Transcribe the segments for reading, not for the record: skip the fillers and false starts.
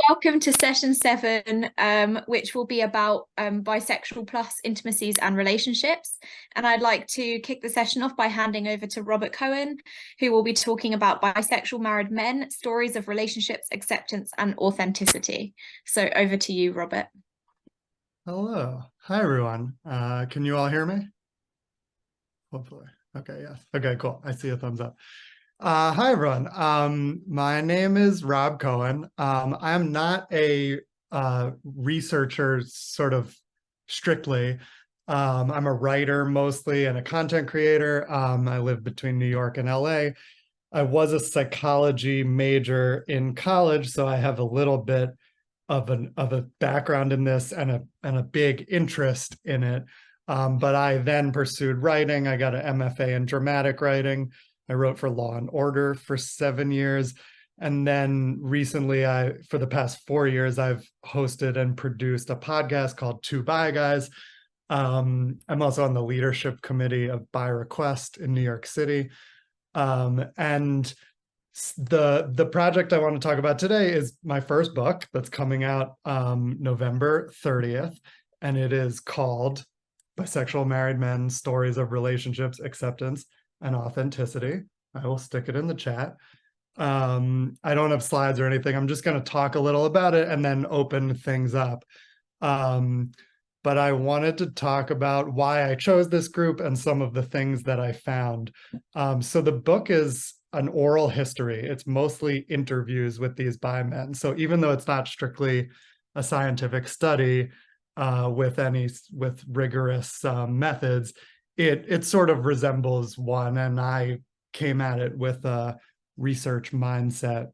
welcome to session 7, which will be about bisexual plus intimacies and relationships. And I'd like to kick the session off by handing over to Robert Cohen, who will be talking about bisexual married men, stories of relationships, acceptance, and authenticity. So over to you, Robert. Hello. Hi, everyone. Can you all hear me? Hopefully. Okay, yes. Okay, cool. I see a thumbs up. Hi, everyone. My name is Rob Cohen. I'm not a researcher, sort of strictly. I'm a writer mostly and a content creator. I live between New York and LA. I was a psychology major in college, so I have a little bit of a background in this and a big interest in it. But I then pursued writing. I got an MFA in dramatic writing. I wrote for Law and Order for 7 years. And then recently, for the past 4 years, I've hosted and produced a podcast called Two Bi Guys. I'm also on the leadership committee of Bi Request in New York City. And the project I want to talk about today is my first book that's coming out November 30th. And it is called Bisexual Married Men, Stories of Relationships, Acceptance, and Authenticity. I will stick it in the chat. I don't have slides or anything. I'm just going to talk a little about it and then open things up. But I wanted to talk about why I chose this group and some of the things that I found. So the book is an oral history. It's mostly interviews with these bi men. So even though it's not strictly a scientific study with rigorous methods, it sort of resembles one, and I came at it with a research mindset.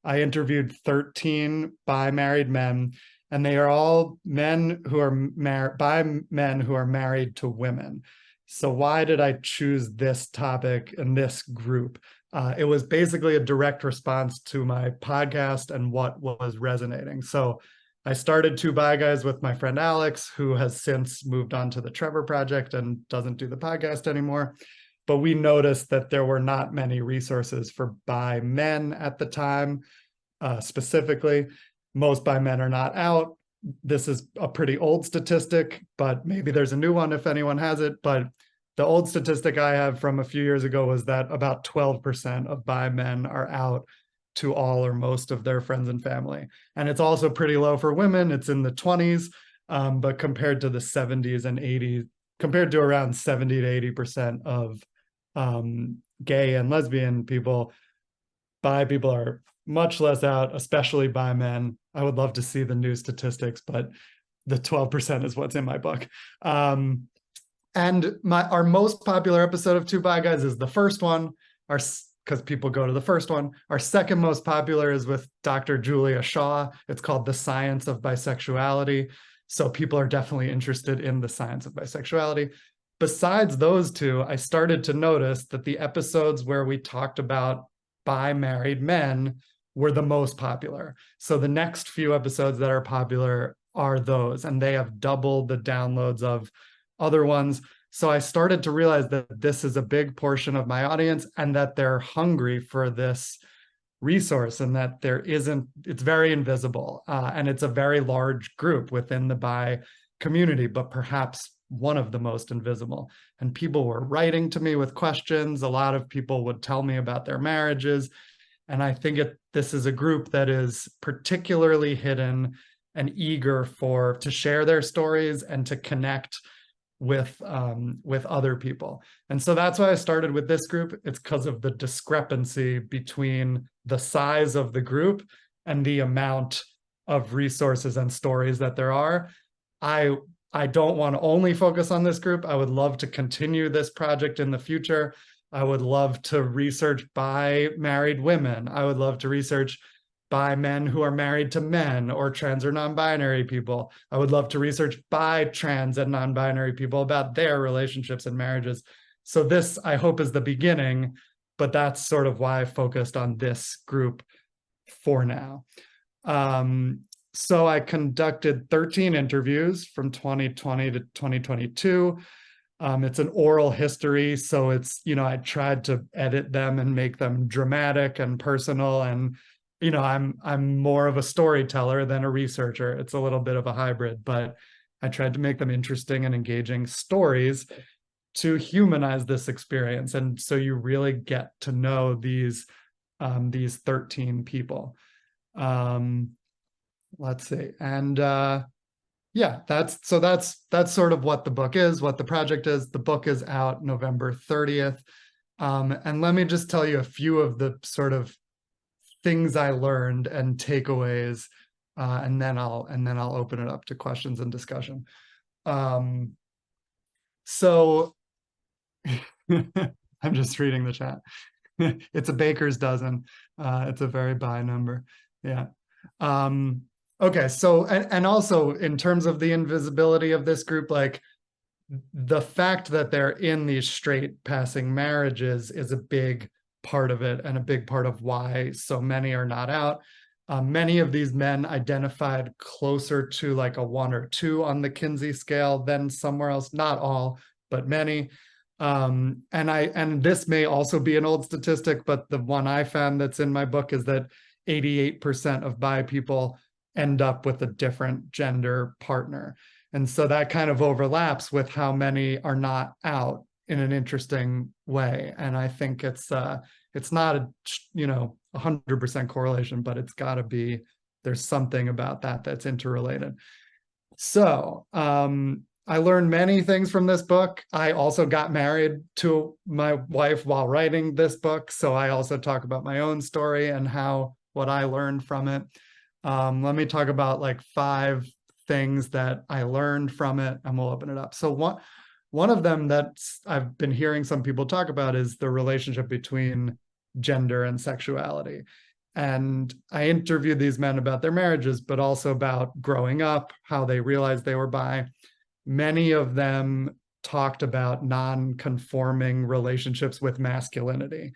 I interviewed 13 bi married men, and they are all men who are married to women. So why did I choose this topic and this group? It was basically a direct response to my podcast and what was resonating. So I started Two Bi Guys with my friend Alex, who has since moved on to the Trevor Project and doesn't do the podcast anymore. But we noticed that there were not many resources for bi men at the time. Specifically, most bi men are not out. This is a pretty old statistic, but maybe there's a new one if anyone has it. But the old statistic I have from a few years ago was that about 12% of bi men are out to all or most of their friends and family. And it's also pretty low for women. It's in the 20s, but compared to the 70s and 80s, compared to around 70 to 80% of gay and lesbian people, bi people are much less out, especially bi men. I would love to see the new statistics, but the 12% is what's in my book. And our most popular episode of Two Bi Guys is the first one, because people go to the first one. Our second most popular is with Dr. Julia Shaw. It's called The Science of Bisexuality. So people are definitely interested in the science of bisexuality. Besides those two, I started to notice that the episodes where we talked about bi married men were the most popular. So the next few episodes that are popular are those, and they have doubled the downloads of other ones. So I started to realize that this is a big portion of my audience and that they're hungry for this resource, and that it's very invisible, and it's a very large group within the bi community, but perhaps one of the most invisible. And people were writing to me with questions. A lot of people would tell me about their marriages. And I think this is a group that is particularly hidden and eager to share their stories and to connect with other people. And so that's why I started with this group. It's because of the discrepancy between the size of the group and the amount of resources and stories that there are. I don't want to only focus on this group. I would love to continue this project in the future. I would love to research bi married women. I would love to research bi men who are married to men, or trans or non-binary people. I would love to research bi trans and non-binary people about their relationships and marriages. So this, I hope, is the beginning, but that's sort of why I focused on this group for now. So I conducted 13 interviews from 2020 to 2022. It's an oral history, so I tried to edit them and make them dramatic and personal and I'm more of a storyteller than a researcher. It's a little bit of a hybrid, but I tried to make them interesting and engaging stories to humanize this experience. And so you really get to know these 13 people. Let's see. And yeah, that's sort of what the book is, what the project is. The book is out November 30th. And let me just tell you a few of the sort of things I learned and takeaways, and then I'll open it up to questions and discussion. So I'm just reading the chat. It's a baker's dozen. It's a very by number. Yeah. Okay. So, and also in terms of the invisibility of this group, like the fact that they're in these straight passing marriages is a big part of it, and a big part of why so many are not out. Many of these men identified closer to like a 1 or 2 on the Kinsey scale than somewhere else. Not all, but many. And this may also be an old statistic, but the one I found that's in my book is that 88% of bi people end up with a different gender partner. And so that kind of overlaps with how many are not out in an interesting way. And I think it's not a 100% correlation, but it's got to be, there's something about that that's interrelated. So I learned many things from this book. I also got married to my wife while writing this book, so I also talk about my own story and what I learned from it. Let me talk about like 5 things that I learned from it, and we'll open it up. So one of them that I've been hearing some people talk about is the relationship between gender and sexuality. And I interviewed these men about their marriages, but also about growing up, how they realized they were bi. Many of them talked about non-conforming relationships with masculinity.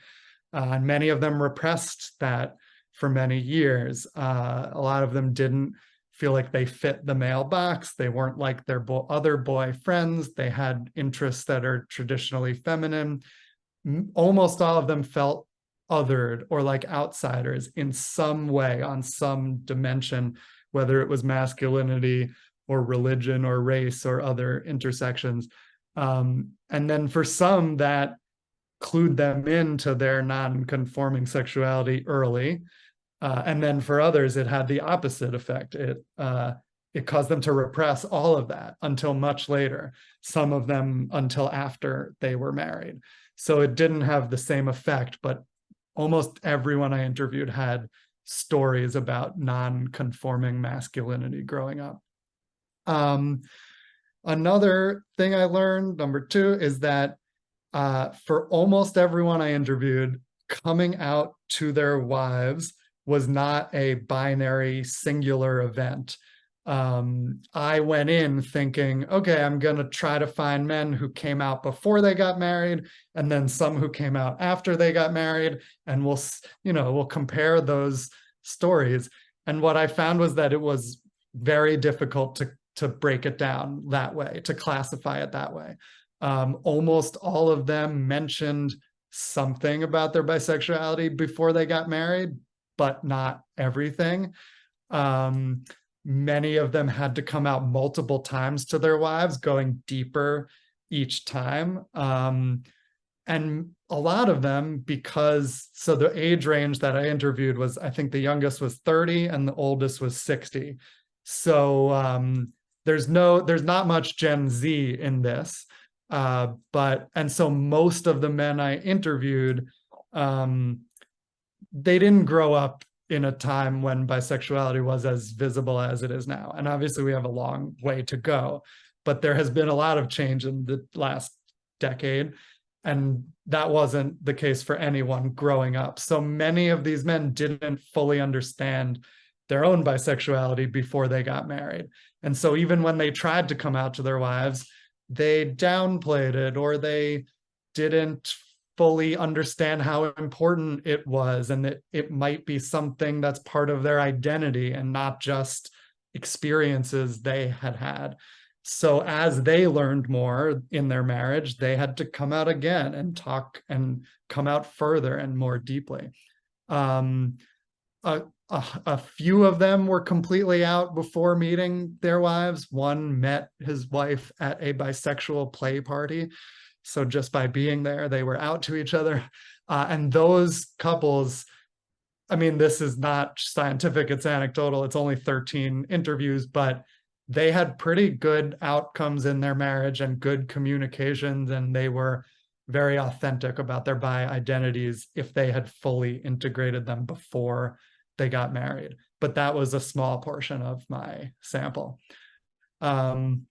And many of them repressed that for many years. A lot of them didn't feel like they fit the male box. They weren't like their other boy friends. They had interests that are traditionally feminine. Almost all of them felt othered or like outsiders in some way, on some dimension, whether it was masculinity or religion or race or other intersections. And then for some, that clued them into their non-conforming sexuality early. And then for others, it had the opposite effect. It caused them to repress all of that until much later, some of them until after they were married. So it didn't have the same effect, but almost everyone I interviewed had stories about non-conforming masculinity growing up. Another thing I learned, number 2, is that for almost everyone I interviewed, coming out to their wives was not a binary singular event. I went in thinking, okay, I'm going to try to find men who came out before they got married, and then some who came out after they got married, and we'll compare those stories. And what I found was that it was very difficult to break it down that way, to classify it that way. Almost all of them mentioned something about their bisexuality before they got married, but not everything. Many of them had to come out multiple times to their wives, going deeper each time. And a lot of them, so the age range that I interviewed was, I think the youngest was 30 and the oldest was 60. So there's not much Gen Z in this. And so most of the men I interviewed, they didn't grow up in a time when bisexuality was as visible as it is now. And obviously we have a long way to go, but there has been a lot of change in the last decade. And that wasn't the case for anyone growing up. So many of these men didn't fully understand their own bisexuality before they got married. And so even when they tried to come out to their wives, they downplayed it, or they didn't fully understand how important it was, and that it might be something that's part of their identity and not just experiences they had had. So as they learned more in their marriage, they had to come out again and talk and come out further and more deeply. a few of them were completely out before meeting their wives. One met his wife at a bisexual play party. So just by being there, they were out to each other. And those couples, I mean, this is not scientific, it's anecdotal, it's only 13 interviews, but they had pretty good outcomes in their marriage and good communications, and they were very authentic about their bi identities if they had fully integrated them before they got married. But that was a small portion of my sample. And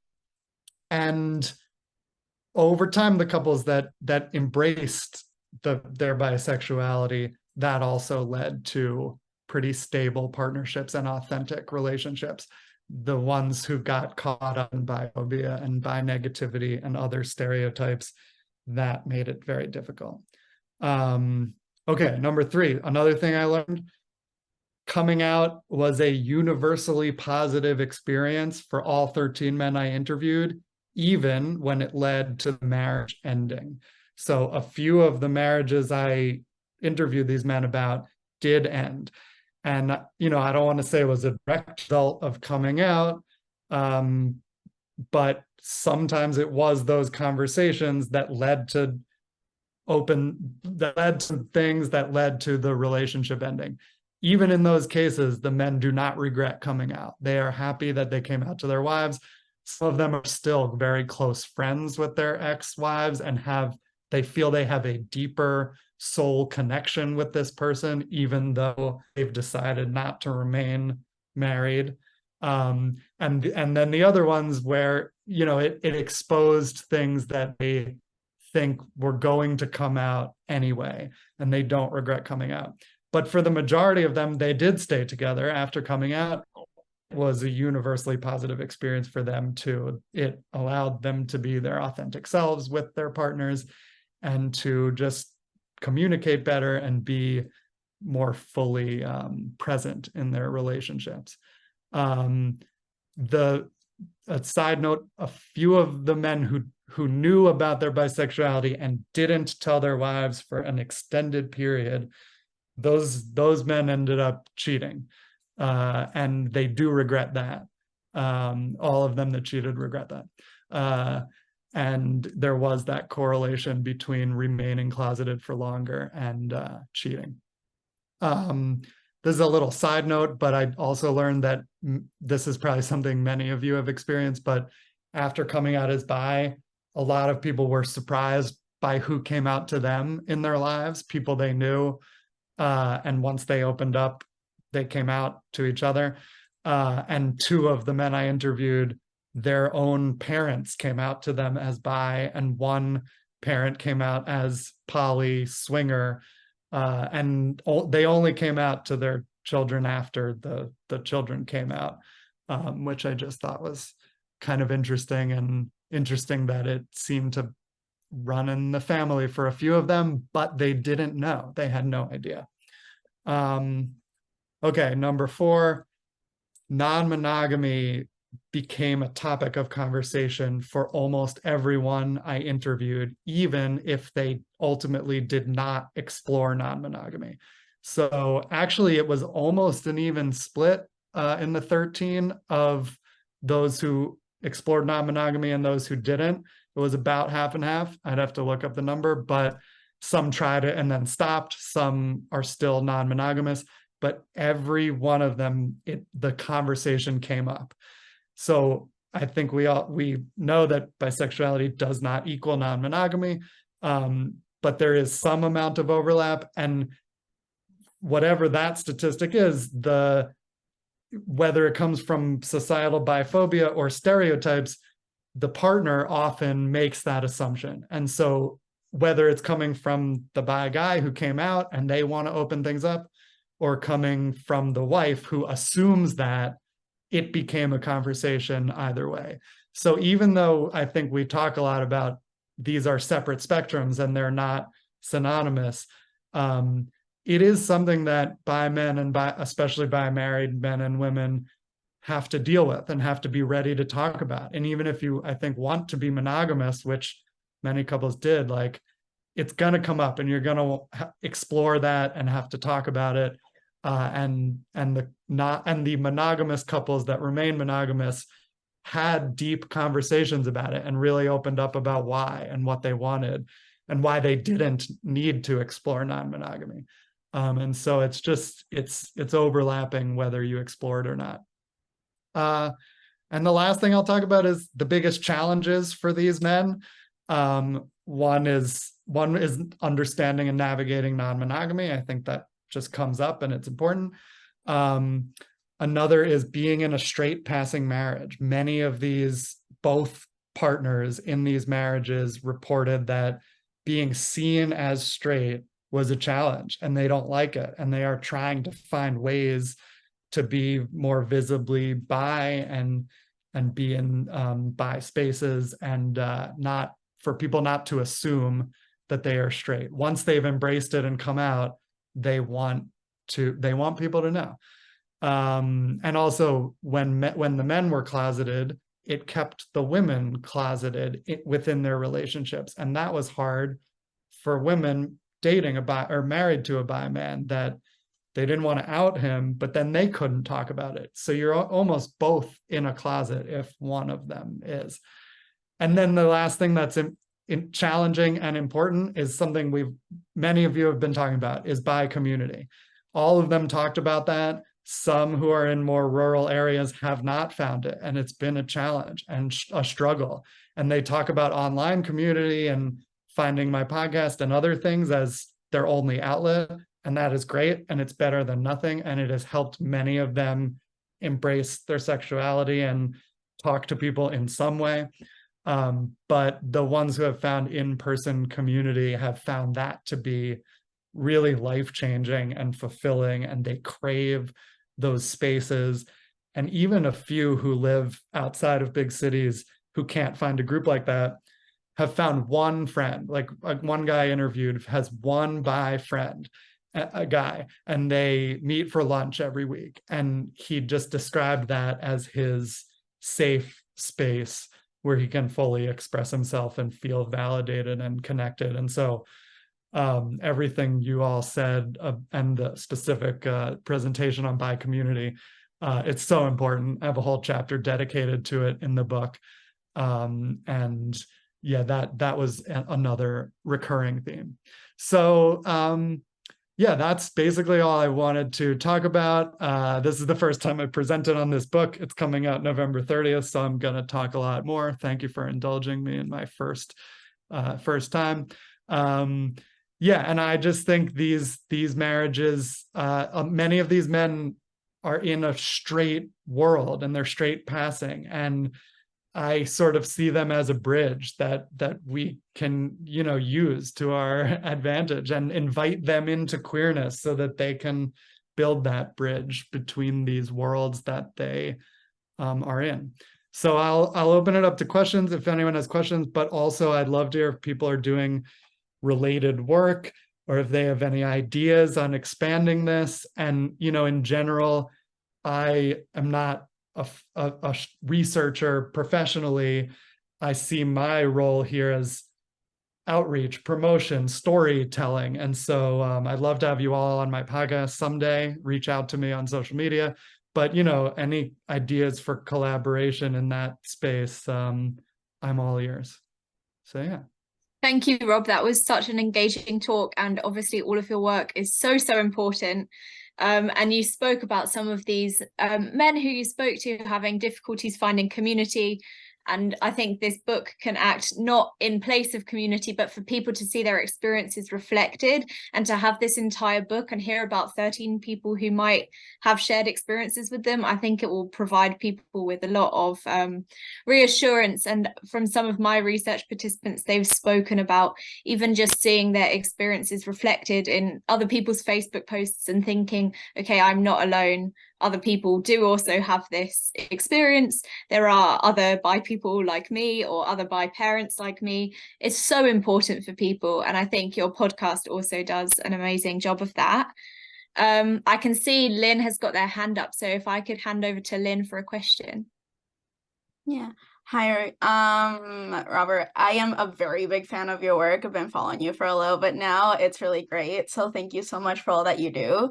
over time, the couples that embraced their bisexuality, that also led to pretty stable partnerships and authentic relationships. The ones who got caught up in biphobia and bi negativity and other stereotypes, that made it very difficult. Okay, number 3, another thing I learned, coming out was a universally positive experience for all 13 men I interviewed, even when it led to the marriage ending. So a few of the marriages I interviewed these men about did end. And, you know, I don't want to say it was a direct result of coming out, but sometimes it was those conversations that led to things that led to the relationship ending. Even in those cases, the men do not regret coming out. They are happy that they came out to their wives. Some of them are still very close friends with their ex-wives and they feel they have a deeper soul connection with this person, even though they've decided not to remain married. And then the other ones where, you know, it exposed things that they think were going to come out anyway, and they don't regret coming out. But for the majority of them, they did stay together after coming out. It was a universally positive experience for them too. It allowed them to be their authentic selves with their partners and to just communicate better and be more fully present in their relationships. A side note, a few of the men who knew about their bisexuality and didn't tell their wives for an extended period, those men ended up cheating, and they do regret that. All of them that cheated regret that. And there was that correlation between remaining closeted for longer and cheating. This is a little side note, but I also learned that this is probably something many of you have experienced, but after coming out as bi, a lot of people were surprised by who came out to them in their lives, people they knew. And once they opened up, they came out to each other. And 2 of the men I interviewed, their own parents came out to them as bi, and one parent came out as poly swinger. And they only came out to their children after the children came out, which I just thought was kind of interesting, and interesting that it seemed to run in the family for a few of them, but they didn't know. They had no idea. Okay, number 4, non-monogamy became a topic of conversation for almost everyone I interviewed, even if they ultimately did not explore non-monogamy. So actually, it was almost an even split in the 13 of those who explored non-monogamy and those who didn't. It was about half and half. I'd have to look up the number, but some tried it and then stopped. Some are still non-monogamous, but every one of them, the conversation came up. So I think we know that bisexuality does not equal non-monogamy, but there is some amount of overlap, and whatever that statistic is, whether it comes from societal biphobia or stereotypes, the partner often makes that assumption. And so whether it's coming from the bi guy who came out and they want to open things up, or coming from the wife who assumes that, it became a conversation either way. So even though I think we talk a lot about these are separate spectrums and they're not synonymous, it is something that bi men and especially bi married men and women have to deal with and have to be ready to talk about. And even if you, I think, want to be monogamous, which many couples did, like, it's going to come up and you're going to explore that and have to talk about it. the monogamous couples that remain monogamous had deep conversations about it and really opened up about why and what they wanted and why they didn't need to explore non-monogamy. And so it's overlapping whether you explore it or not. And the last thing I'll talk about is the biggest challenges for these men. One is understanding and navigating non-monogamy. I think that just comes up and it's important. Another is being in a straight passing marriage. Many of both partners in these marriages reported that being seen as straight was a challenge and they don't like it. And they are trying to find ways to be more visibly bi and be in bi spaces and not for people not to assume that they are straight. Once they've embraced it and come out, they want people to know. And also when the men were closeted, it kept the women closeted within their relationships. And that was hard for women dating a bi or married to a bi man, that they didn't want to out him, but then they couldn't talk about it. So you're almost both in a closet if one of them is. And then the last thing that's challenging and important is something many of you have been talking about, is bi community. All of them talked about that. Some who are in more rural areas have not found it, and it's been a challenge and a struggle. And they talk about online community and finding my podcast and other things as their only outlet. And that is great. And it's better than nothing. And it has helped many of them embrace their sexuality and talk to people in some way. But the ones who have found in-person community have found that to be really life-changing and fulfilling, and they crave those spaces. And even a few who live outside of big cities who can't find a group like that have found one friend. Like one guy interviewed has one bi friend, a guy, and they meet for lunch every week. And he just described that as his safe space where he can fully express himself and feel validated and connected. And so everything you all said and the specific presentation on bi community, it's so important. I have a whole chapter dedicated to it in the book. And yeah, that was another recurring theme. So yeah, that's basically all I wanted to talk about. This is the first time I presented on this book. It's coming out November 30th, so I'm going to talk a lot more. Thank you for indulging me in my first time. Yeah, and I just think these marriages, many of these men are in a straight world and they're straight passing, and I sort of see them as a bridge that we can, use to our advantage and invite them into queerness so that they can build that bridge between these worlds that they are in. So I'll open it up to questions if anyone has questions, but also I'd love to hear if people are doing related work or if they have any ideas on expanding this. And, in general, I am not a researcher professionally. I see my role here as outreach, promotion, storytelling. And so I'd love to have you all on my podcast someday. Reach out to me on social media. But, any ideas for collaboration in that space, I'm all ears. So, yeah. Thank you, Rob. That was such an engaging talk. And obviously all of your work is so, so important. And you spoke about some of these men who you spoke to having difficulties finding community. And I think this book can act not in place of community, but for people to see their experiences reflected and to have this entire book and hear about 13 people who might have shared experiences with them. I think it will provide people with a lot of reassurance. And from some of my research participants, they've spoken about even just seeing their experiences reflected in other people's Facebook posts and thinking, okay, I'm not alone. Other people do also have this experience. There are other bi people like me or other bi parents like me. It's so important for people. And I think your podcast also does an amazing job of that. I can see Lynn has got their hand up. So if I could hand over to Lynn for a question. Yeah. Hi, Robert. I am a very big fan of your work. I've been following you for a little bit now. It's really great. So thank you so much for all that you do.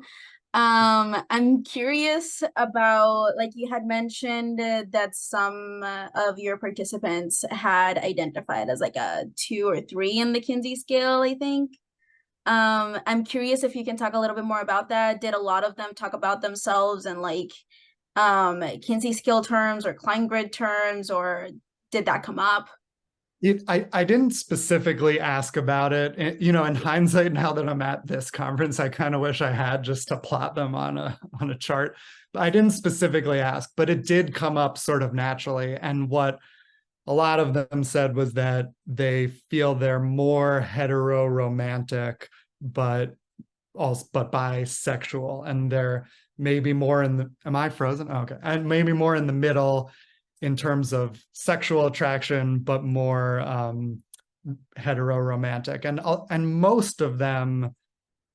I'm curious about, like you had mentioned that some of your participants had identified as like a 2 or 3 in the Kinsey scale, I think. I'm curious if you can talk a little bit more about that. Did a lot of them talk about themselves in like Kinsey scale terms or Klein grid terms, or did that come up? I didn't specifically ask about it. You know, in hindsight, now that I'm at this conference, I kind of wish I had just to plot them on a chart. But I didn't specifically ask, but it did come up sort of naturally. And what a lot of them said was that they feel they're more hetero-romantic, but bisexual, and they're maybe more in the, am I frozen? Oh, okay. And maybe more in the middle in terms of sexual attraction, but more hetero-romantic. And most of them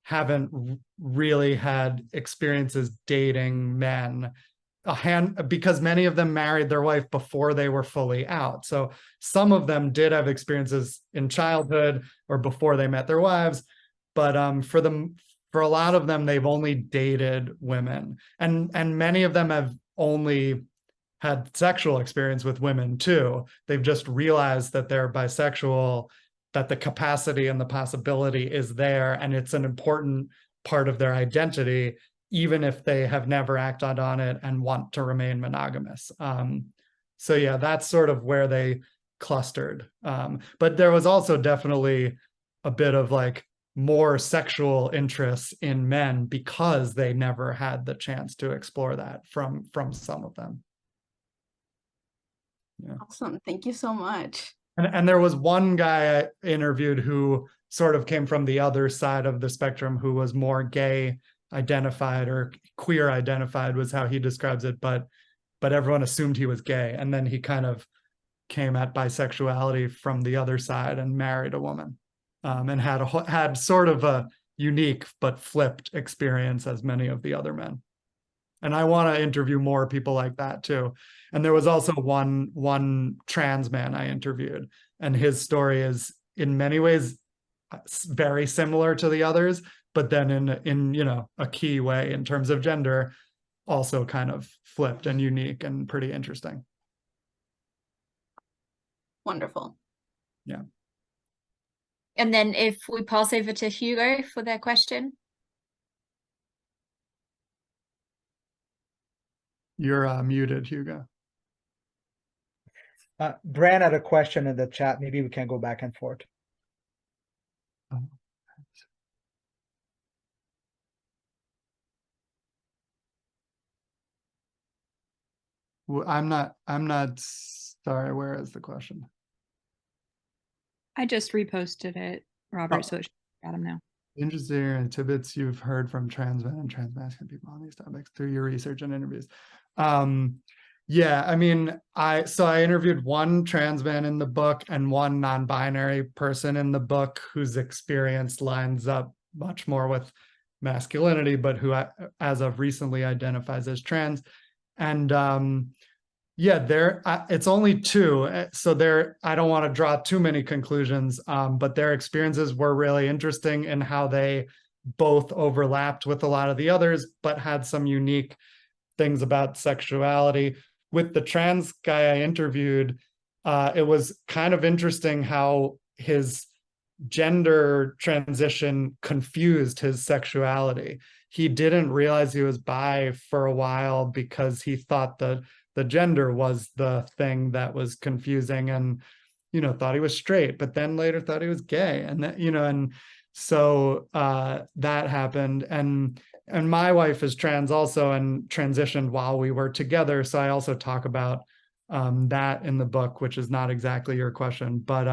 haven't really had experiences dating men because many of them married their wife before they were fully out. So some of them did have experiences in childhood or before they met their wives, but for a lot of them, they've only dated women, and many of them have only had sexual experience with women too. They've just realized that they're bisexual, that the capacity and the possibility is there, and it's an important part of their identity, even if they have never acted on it and want to remain monogamous. So yeah, that's sort of where they clustered. But there was also definitely a bit of like more sexual interests in men because they never had the chance to explore that from some of them. Yeah. Awesome. Thank you so much. And there was one guy I interviewed who sort of came from the other side of the spectrum, who was more gay identified or queer identified was how he describes it, but everyone assumed he was gay, and then he kind of came at bisexuality from the other side and married a woman, and had sort of a unique but flipped experience as many of the other men. And I want to interview more people like that too. And there was also one trans man I interviewed, and his story is in many ways very similar to the others, but then in you know, a key way in terms of gender, also kind of flipped and unique and pretty interesting. Wonderful. Yeah. And then if we pass over to Hugo for their question. You're muted, Hugo. Bran had a question in the chat. Maybe we can go back and forth. I'm not sorry, where is the question? I just reposted it, Robert, so it should got him now. Interesting and tidbits you've heard from trans men and trans masculine people on these topics through your research and interviews. Yeah, I mean, I interviewed one trans man in the book and one non-binary person in the book whose experience lines up much more with masculinity, but who as of recently identifies as trans. And yeah, it's only 2, so I don't want to draw too many conclusions, but their experiences were really interesting in how they both overlapped with a lot of the others, but had some unique things about sexuality. With the trans guy I interviewed, it was kind of interesting how his gender transition confused his sexuality. He didn't realize he was bi for a while because he thought that the gender was the thing that was confusing, and you know, thought he was straight, but then later thought he was gay, and that, you know, and so that happened. And my wife is trans also and transitioned while we were together, so I also talk about that in the book, which is not exactly your question, but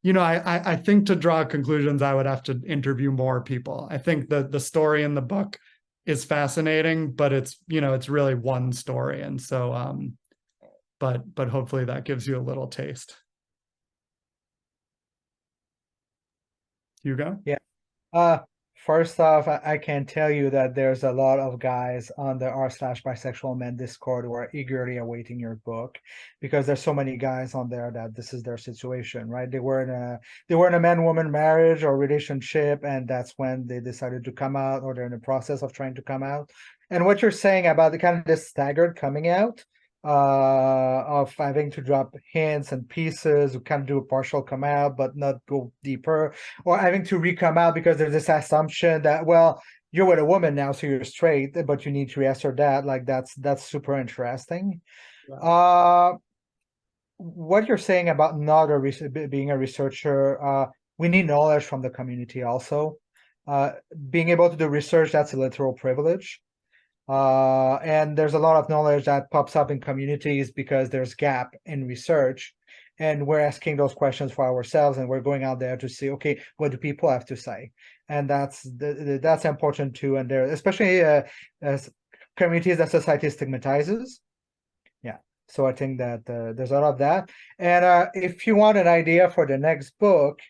you know, I think to draw conclusions, I would have to interview more people. I think the story in the book is fascinating, but it's, you know, it's really one story. And so, but hopefully that gives you a little taste. Hugo? Yeah. First off, I can tell you that there's a lot of guys on the r/bisexual men Discord who are eagerly awaiting your book, because there's so many guys on there that this is their situation, right? They were in a man-woman marriage or relationship, and that's when they decided to come out, or they're in the process of trying to come out. And what you're saying about the kind of this staggered coming out, of having to drop hints and pieces, kind of do a partial come out but not go deeper, or having to re-come out because there's this assumption that, well, you're with a woman now, so you're straight, but you need to answer that. Like, that's super interesting. What you're saying about not being a researcher, we need knowledge from the community also. Being able to do research, that's a literal privilege. And there's a lot of knowledge that pops up in communities because there's gap in research, and we're asking those questions for ourselves, and we're going out there to see, okay, what do people have to say? And that's important too. And there, especially as communities that society stigmatizes. Yeah, so I think that there's a lot of that. And if you want an idea for the next book,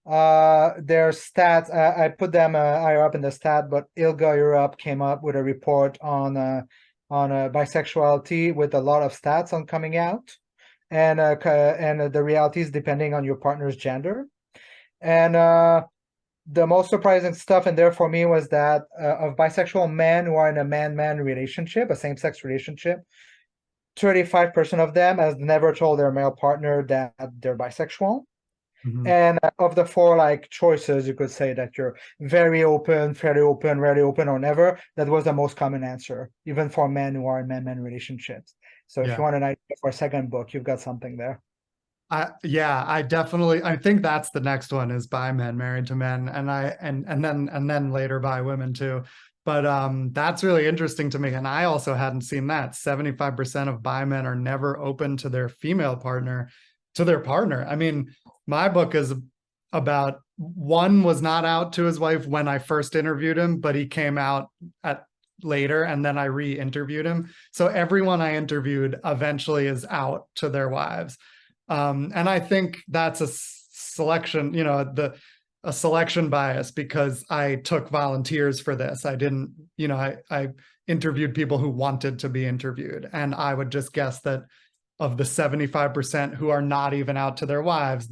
there's stats. I put them higher up in the stat, but ILGA Europe came up with a report on bisexuality with a lot of stats on coming out, and the realities depending on your partner's gender. And the most surprising stuff in there for me was that of bisexual men who are in a man-man relationship, a same-sex relationship, 35% of them has never told their male partner that they're bisexual. Mhm. And of the four like choices, you could say that you're very open, fairly open, rarely open, or never. That was the most common answer, even for men who are in man-man relationships. So if Yeah. you want an idea for a second book, you've got something there. I think that's the next one, is bi men married to men, and then later bi women too. But that's really interesting to me. And I also hadn't seen that. 75% of bi men are never open to their female partner, to their partner. I mean, my book is about, one was not out to his wife when I first interviewed him, but he came out later, and then I re-interviewed him. So everyone I interviewed eventually is out to their wives. And I think that's a selection, a selection bias, because I took volunteers for this. I didn't, I interviewed people who wanted to be interviewed. And I would just guess that of the 75% who are not even out to their wives,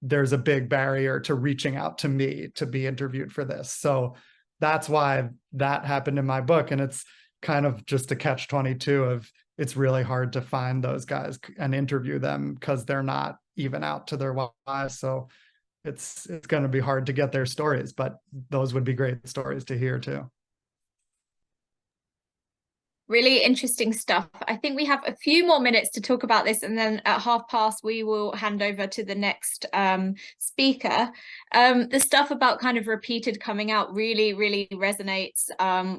there's a big barrier to reaching out to me to be interviewed for this. So that's why that happened in my book. And it's kind of just a catch-22 of, it's really hard to find those guys and interview them because they're not even out to their wives. So it's going to be hard to get their stories, but those would be great stories to hear too. Really interesting stuff. I think we have a few more minutes to talk about this, and then at 5:30 we will hand over to the next speaker. The stuff about kind of repeated coming out really, really resonates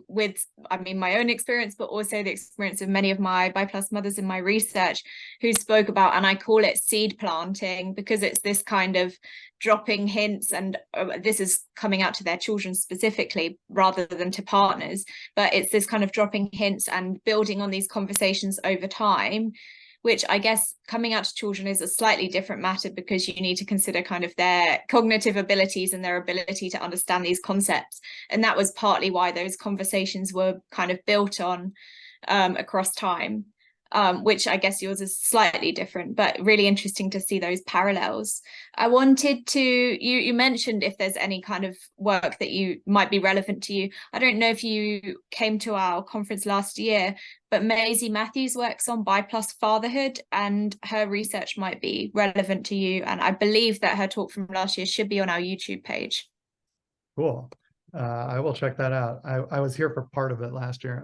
with, I mean, my own experience, but also the experience of many of my bi+ mothers in my research who spoke about, and I call it seed planting, because it's this kind of dropping hints, and this is coming out to their children specifically rather than to partners, but it's this kind of dropping hints and building on these conversations over time, which I guess coming out to children is a slightly different matter, because you need to consider kind of their cognitive abilities and their ability to understand these concepts. And that was partly why those conversations were kind of built on across time. Which I guess yours is slightly different, but really interesting to see those parallels. I wanted to, you mentioned if there's any kind of work that you might be relevant to you. I don't know if you came to our conference last year, but Maisie Matthews works on bi+ fatherhood, and her research might be relevant to you. And I believe that her talk from last year should be on our YouTube page. Cool. I will check that out. I was here for part of it last year.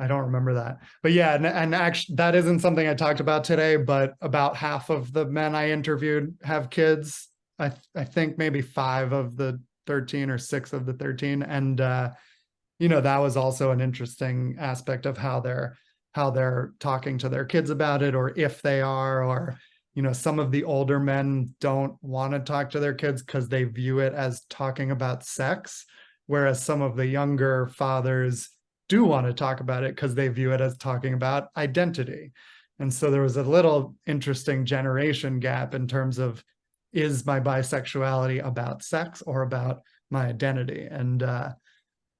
I don't remember that, but yeah, and actually that isn't something I talked about today, but about half of the men I interviewed have kids. I think maybe 5 of the 13 or 6 of the 13. And, that was also an interesting aspect of how they're talking to their kids about it, or if they are, or, some of the older men don't want to talk to their kids because they view it as talking about sex, whereas some of the younger fathers do want to talk about it because they view it as talking about identity. And so there was a little interesting generation gap in terms of, is my bisexuality about sex or about my identity. And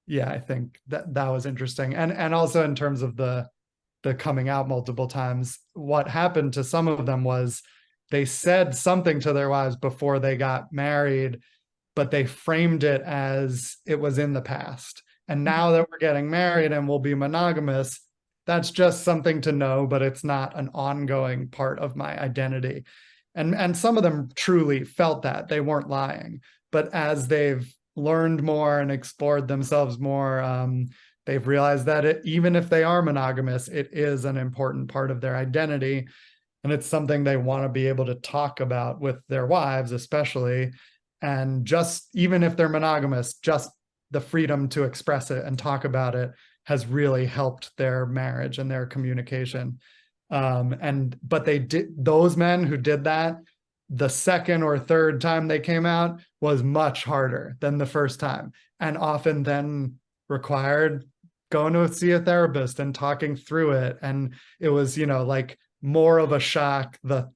yeah, I think that was interesting. And also in terms of the coming out multiple times, what happened to some of them was they said something to their wives before they got married, but they framed it as it was in the past. And now that we're getting married and we'll be monogamous, that's just something to know, but it's not an ongoing part of my identity. And some of them truly felt that. They weren't lying. But as they've learned more and explored themselves more, they've realized that even if they are monogamous, it is an important part of their identity. And it's something they want to be able to talk about with their wives, especially. And just even if they're monogamous, just the freedom to express it and talk about it has really helped their marriage and their communication. But those men who did that, the second or third time they came out was much harder than the first time, and often then required going to see a therapist and talking through it. And it was, like more of a shock the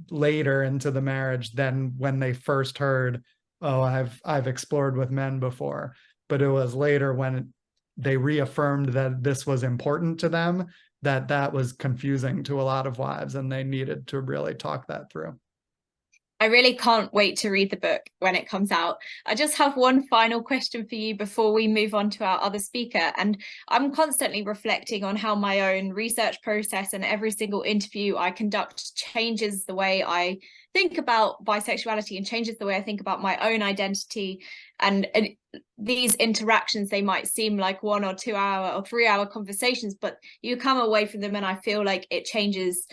later into the marriage than when they first heard, oh, I've explored with men before. But it was later when they reaffirmed that this was important to them, that was confusing to a lot of wives, and they needed to really talk that through. I really can't wait to read the book when it comes out. I just have one final question for you before we move on to our other speaker. And I'm constantly reflecting on how my own research process and every single interview I conduct changes the way I think about bisexuality and changes the way I think about my own identity. And these interactions, they might seem like 1 or 2 hour or 3 hour conversations, but you come away from them and I feel like it changes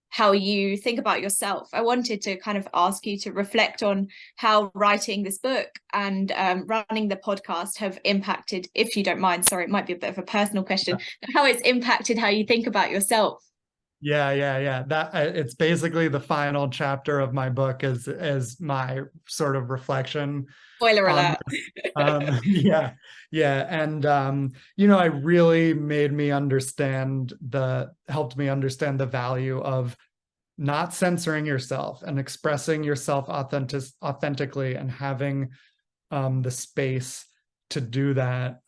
how you think about yourself. I wanted to kind of ask you to reflect on how writing this book and running the podcast have impacted, if you don't mind, sorry, it might be a bit of a personal question, how it's impacted how you think about yourself. Yeah. That it's basically the final chapter of my book is my sort of reflection. Spoiler alert. Yeah. And it really helped me understand the value of not censoring yourself and expressing yourself authentically and having the space to do that.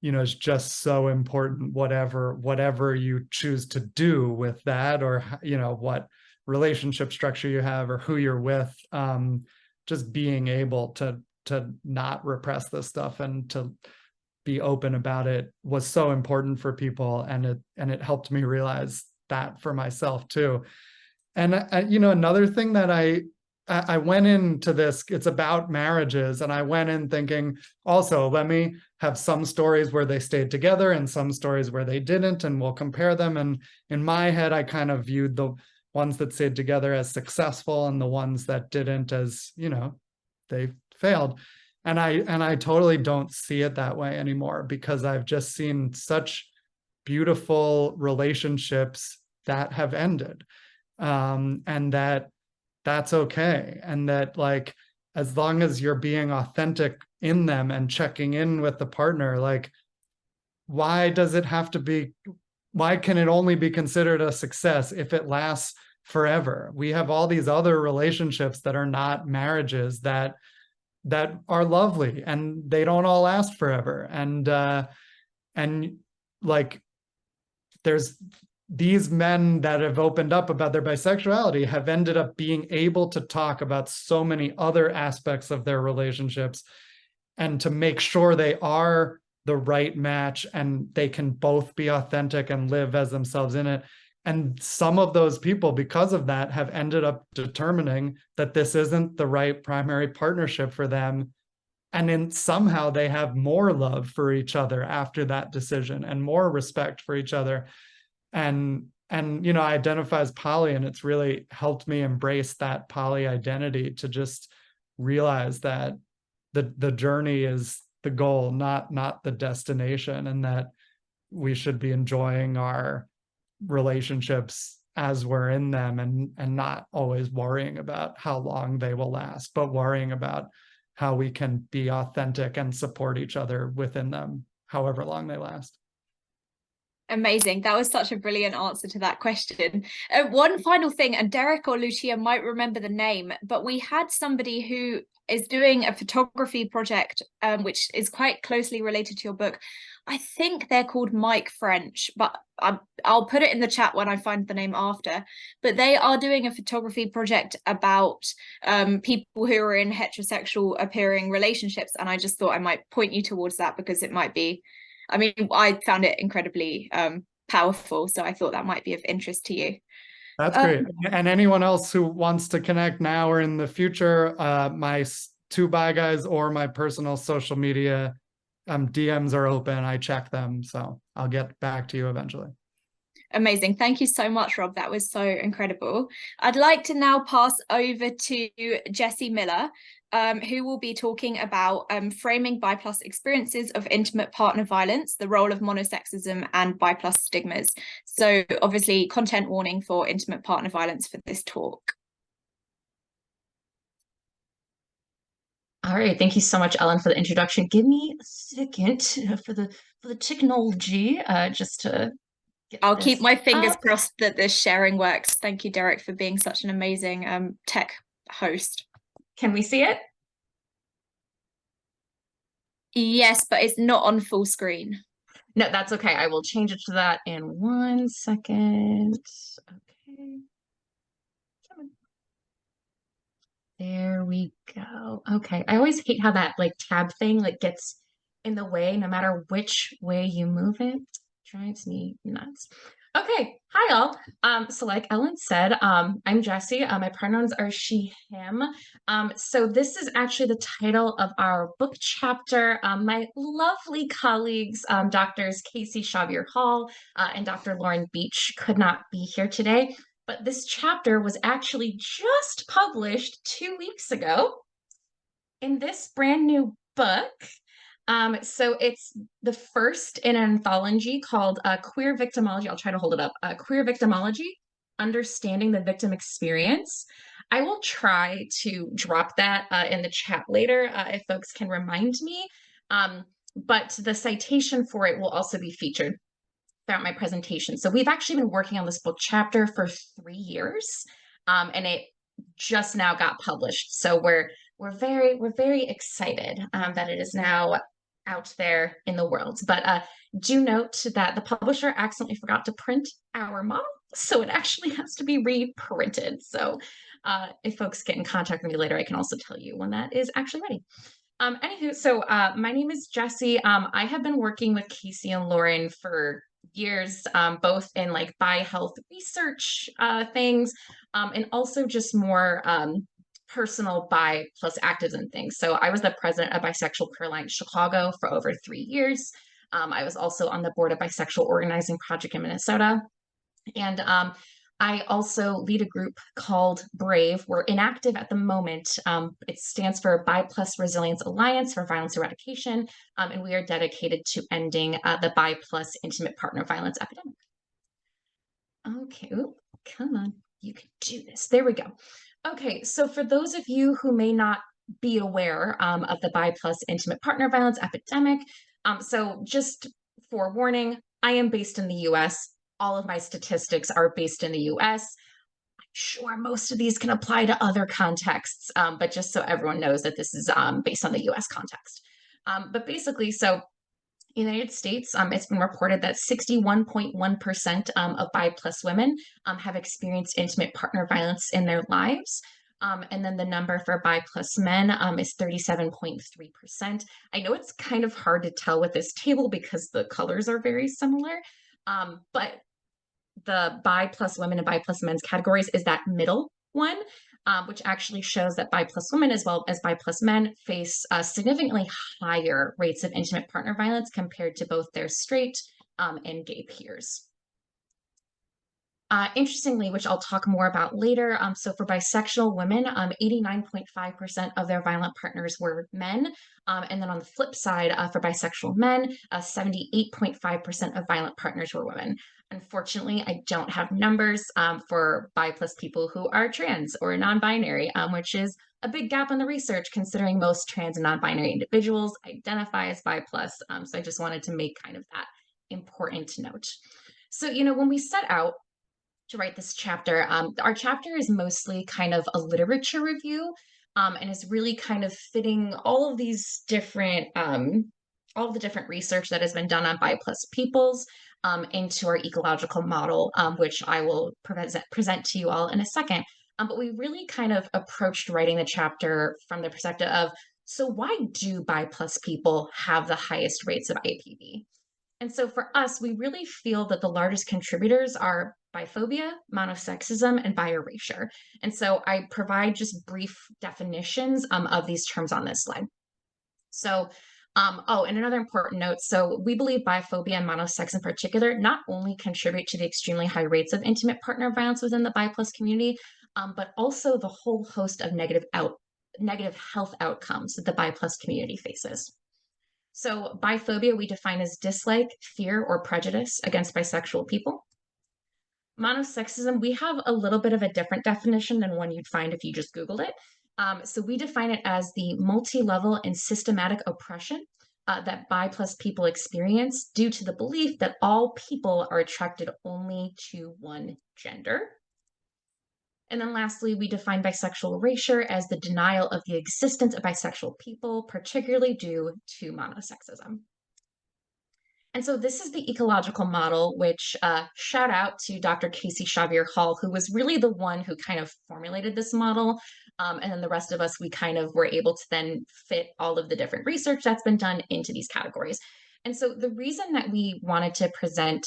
Is just so important, whatever you choose to do with that, or what relationship structure you have or who you're with. Just being able to not repress this stuff and to be open about it was so important for people, and it helped me realize that for myself too. And another thing that I went into this, it's about marriages, and I went in thinking also, let me have some stories where they stayed together and some stories where they didn't, and we'll compare them. And in my head, I kind of viewed the ones that stayed together as successful and the ones that didn't as, they failed. And I totally don't see it that way anymore, because I've just seen such beautiful relationships that have ended, and that's okay. And that, like, as long as you're being authentic in them and checking in with the partner, like, why can it only be considered a success if it lasts forever? We have all these other relationships that are not marriages that are lovely, and they don't all last forever. And like, there's these men that have opened up about their bisexuality have ended up being able to talk about so many other aspects of their relationships, and to make sure they are the right match and they can both be authentic and live as themselves in it. And some of those people, because of that, have ended up determining that this isn't the right primary partnership for them. And then somehow they have more love for each other after that decision, and more respect for each other. And I identify as poly, and it's really helped me embrace that poly identity, to just realize that the journey is the goal, not the destination, and that we should be enjoying our relationships as we're in them, and not always worrying about how long they will last, but worrying about how we can be authentic and support each other within them, however long they last. Amazing. That was such a brilliant answer to that question. One final thing, and Derek or Lucia might remember the name, but we had somebody who is doing a photography project, which is quite closely related to your book. I think they're called Mike French, but I'll put it in the chat when I find the name after. But they are doing a photography project about people who are in heterosexual appearing relationships. And I just thought I might point you towards that because it might be, I mean, I found it incredibly powerful. So I thought that might be of interest to you. That's great. And anyone else who wants to connect now or in the future, my two bi guys or my personal social media DMs are open. I check them. So I'll get back to you eventually. Amazing. Thank you so much, Rob. That was so incredible. I'd like to now pass over to Jessie Miller, who will be talking about framing bi+ experiences of intimate partner violence, the role of monosexism and bi+ stigmas. So obviously content warning for intimate partner violence for this talk. All right, thank you so much, Ellen, for the introduction. Give me a second for the technology, just to get I'll this keep my fingers up. crossed that this sharing works. Thank you, Derek, for being such an amazing tech host. Can we see it? Yes, but it's not on full screen. No, that's okay. I will change it to that in 1 second. Okay. Come on. There we go. Okay. I always hate how that like tab thing like gets in the way no matter which way you move it. Drives me nuts. Okay. Hi all. So like Ellen said, I'm Jessie. My pronouns are she, him. So this is actually the title of our book chapter. My lovely colleagues, Doctors Casey Xavier Hall and Dr. Lauren Beach could not be here today. But this chapter was actually just published 2 weeks ago in this brand new book. So it's the first in an anthology called Queer Victimology. I'll try to hold it up. Queer Victimology, Understanding the Victim Experience. I will try to drop that in the chat later if folks can remind me. But the citation for it will also be featured throughout my presentation. So we've actually been working on this book chapter for 3 years, and it just now got published. So we're very excited that it is now out there in the world. But do note that the publisher accidentally forgot to print our model, so it actually has to be reprinted. So if folks get in contact with me later, I can also tell you when that is actually ready. Anywho, so my name is Jessie. I have been working with Casey and Lauren for years, both in like bi health research things, and also just more personal bi+ activism things. So I was the president of Bisexual Queer Alliance Chicago for over 3 years. I was also on the board of Bisexual Organizing Project in Minnesota. And I also lead a group called BRAVE. We're inactive at the moment. It stands for Bi+ Resilience Alliance for Violence Eradication, and we are dedicated to ending the bi+ intimate partner violence epidemic. Okay, ooh, come on, you can do this. There we go. Okay, so for those of you who may not be aware of the bi+ intimate partner violence epidemic, so just forewarning, I am based in the US. All of my statistics are based in the US. I'm sure most of these can apply to other contexts, but just so everyone knows that this is based on the US context. But basically, so in the United States, it's been reported that 61.1% of bi+ women have experienced intimate partner violence in their lives. And then the number for bi+ men is 37.3%. I know it's kind of hard to tell with this table because the colors are very similar, but the bi+ women and bi+ men's categories is that middle one, which actually shows that bi+ women as well as bi+ men face significantly higher rates of intimate partner violence compared to both their straight and gay peers. Interestingly, which I'll talk more about later, so for bisexual women, 89.5% of their violent partners were men. And then on the flip side, for bisexual men, 78.5% of violent partners were women. Unfortunately, I don't have numbers for bi+ people who are trans or non-binary, which is a big gap in the research considering most trans and non-binary individuals identify as bi+. So I just wanted to make kind of that important note. So, when we set out to write this chapter, our chapter is mostly kind of a literature review, and is really kind of fitting all of these different, all of the different research that has been done on bi plus peoples into our ecological model, which I will present to you all in a second. But we really kind of approached writing the chapter from the perspective of, so why do bi plus people have the highest rates of IPV? And so for us, we really feel that the largest contributors are biphobia, monosexism, and bi-erasure. And so I provide just brief definitions of these terms on this slide. So, and another important note. So we believe biphobia and monosex in particular not only contribute to the extremely high rates of intimate partner violence within the bi plus community, but also the whole host of negative health outcomes that the bi plus community faces. So biphobia we define as dislike, fear, or prejudice against bisexual people. Monosexism, we have a little bit of a different definition than one you'd find if you just Googled it. So we define it as the multi-level and systematic oppression that bi plus people experience due to the belief that all people are attracted only to one gender. And then lastly, we define bisexual erasure as the denial of the existence of bisexual people, particularly due to monosexism. And so this is the ecological model, which shout out to Dr. Xavier Hall, who was really the one who kind of formulated this model. And then the rest of us, we kind of were able to then fit all of the different research that's been done into these categories. And so the reason that we wanted to present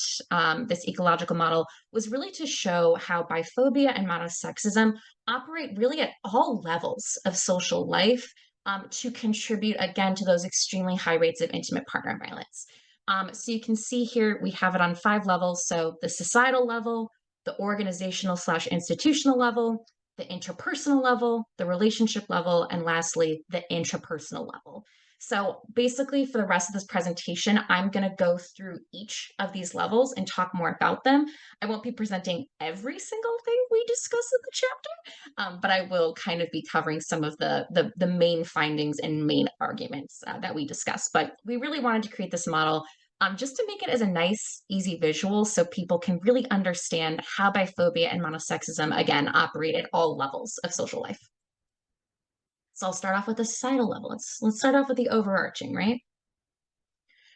this ecological model was really to show how biphobia and monosexism operate really at all levels of social life to contribute, again, to those extremely high rates of intimate partner violence. So you can see here, we have it on 5 levels. So the societal level, the organizational/institutional level, the interpersonal level, the relationship level, and lastly, the intrapersonal level. So basically for the rest of this presentation, I'm going to go through each of these levels and talk more about them. I won't be presenting every single thing we discuss in the chapter, but I will kind of be covering some of the main findings and main arguments that we discuss. But we really wanted to create this model just to make it as a nice, easy visual so people can really understand how biphobia and monosexism, again, operate at all levels of social life. So I'll start off with the societal level. Let's start off with the overarching, right?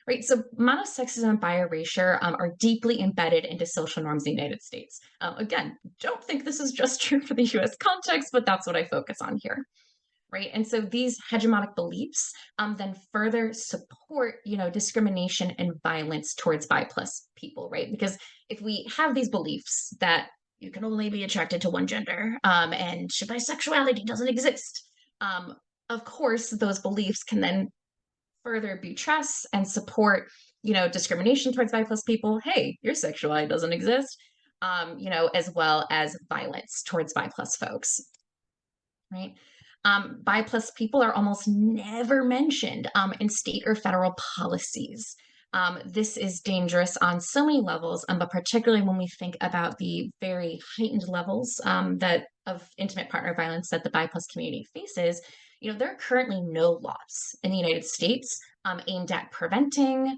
Right, so monosexism and bi-erasure are deeply embedded into social norms in the United States. Again, don't think this is just true for the US context, but that's what I focus on here. Right, and so these hegemonic beliefs then further support, discrimination and violence towards bi plus people, right? Because if we have these beliefs that you can only be attracted to one gender and bisexuality doesn't exist, of course, those beliefs can then further buttress and support, discrimination towards bi plus people. Hey, your sexuality doesn't exist, as well as violence towards bi plus folks, right? Bi plus people are almost never mentioned in state or federal policies. This is dangerous on so many levels, but particularly when we think about the very heightened levels of intimate partner violence that the bi plus community faces. There are currently no laws in the United States aimed at preventing,